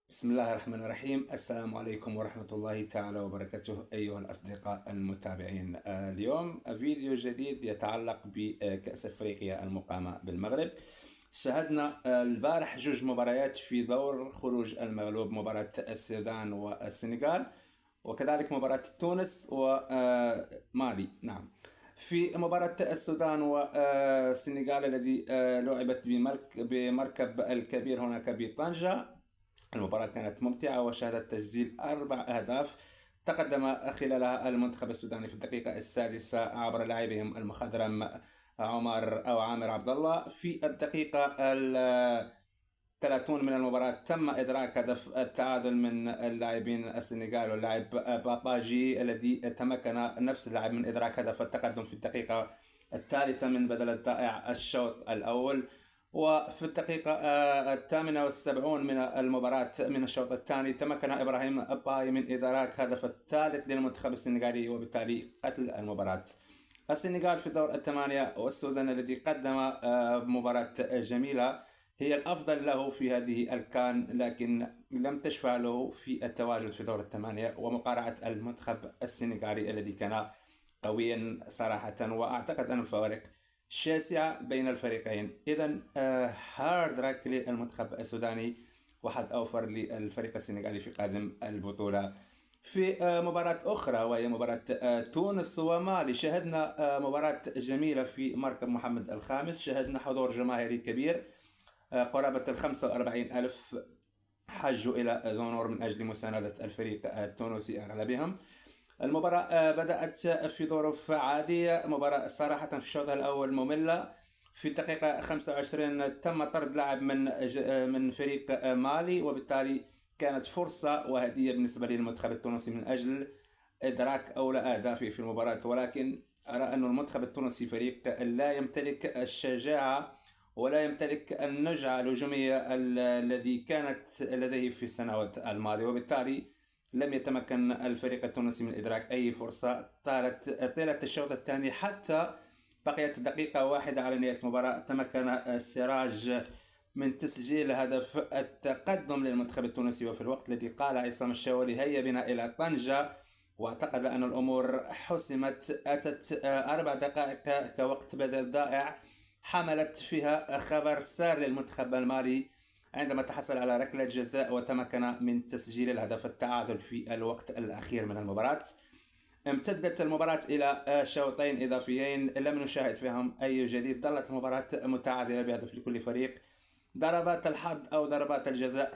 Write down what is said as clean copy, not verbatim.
بسم الله الرحمن الرحيم. السلام عليكم ورحمة الله تعالى وبركاته أيها الأصدقاء المتابعين. اليوم فيديو جديد يتعلق بكأس أفريقيا المقامة بالمغرب. شاهدنا البارح جوج مباريات في دور خروج المغلوب، مباراة السودان والسنغال، وكذلك مباراة تونس ومالي. نعم، في مباراة السودان والسنغال الذي لعبت بمركب الكبير هناك بطنجة. المباراة كانت ممتعة وشهدت تسجيل 4 أهداف تقدم خلالها المنتخب السوداني في الدقيقة السادسة عبر لاعبهم المخضرم عمر أو عامر عبد الله. في الدقيقة 30 من المباراة تم إدراك هدف التعادل من اللاعبين السنغال، واللاعب باباجي الذي تمكن نفس اللاعب من إدراك هدف التقدم في الدقيقة الثالثة من بدل الضائع الشوط الأول. وفي الدقيقة 78 من المباراة من الشوط الثاني تمكن إبراهيم باي من إدراك هدف الثالث للمنتخب السنغالي، وبالتالي قتل المباراة. السنغال في دور الثمانية، والسودان الذي قدم مباراة جميلة هي الأفضل له في هذه الكان، لكن لم تشفع له في التواجد في دور الثمانية ومقارعة المنتخب السنغالي الذي كان قويا صراحة. وأعتقد أن الفوارق شاسعة بين الفريقين. إذا هارد راك للمنتخب السوداني، وحظ أوفر للفريق السنغالي في قادم البطولة. في مباراة أخرى وهي مباراة تونس ومالي، شاهدنا مباراة جميلة في مركب محمد الخامس. شاهدنا حضور جماهيري كبير، قرابة 45 ألف حجوا إلى زونور من أجل مساندة الفريق التونسي أغلبهم. المباراة بدأت في ظروف عادية، مباراة صراحة في الشوط الأول مملة. في الدقيقة 25 تم طرد لاعب من فريق مالي، وبالتالي كانت فرصة وهدية بالنسبة للمنتخب التونسي من أجل إدراك أولى أهدافه في المباراة. ولكن أرى أن المنتخب التونسي فريق لا يمتلك الشجاعة ولا يمتلك النجعة الهجومية الذي كانت لديه في السنوات الماضية، وبالتالي لم يتمكن الفريق التونسي من إدراك أي فرصة طيلة الشوط الثاني. حتى بقيت دقيقة واحدة على نهاية المباراة تمكن السراج من تسجيل هدف التقدم للمنتخب التونسي، وفي الوقت الذي قال عصام الشاولي هيا بنا إلى طنجة واعتقد أن الأمور حسمت. أتت 4 دقائق كوقت بدل ضائع حملت فيها خبر سار للمنتخب المالي عندما تحصل على ركلة جزاء وتمكن من تسجيل الهدف التعادل في الوقت الأخير من المباراة. امتدت المباراة إلى شوطين إضافيين لم نشاهد فيهم أي جديد. ظلت المباراة متعادلة بهدف لكل فريق. ضربات الحظ أو ضربات الجزاء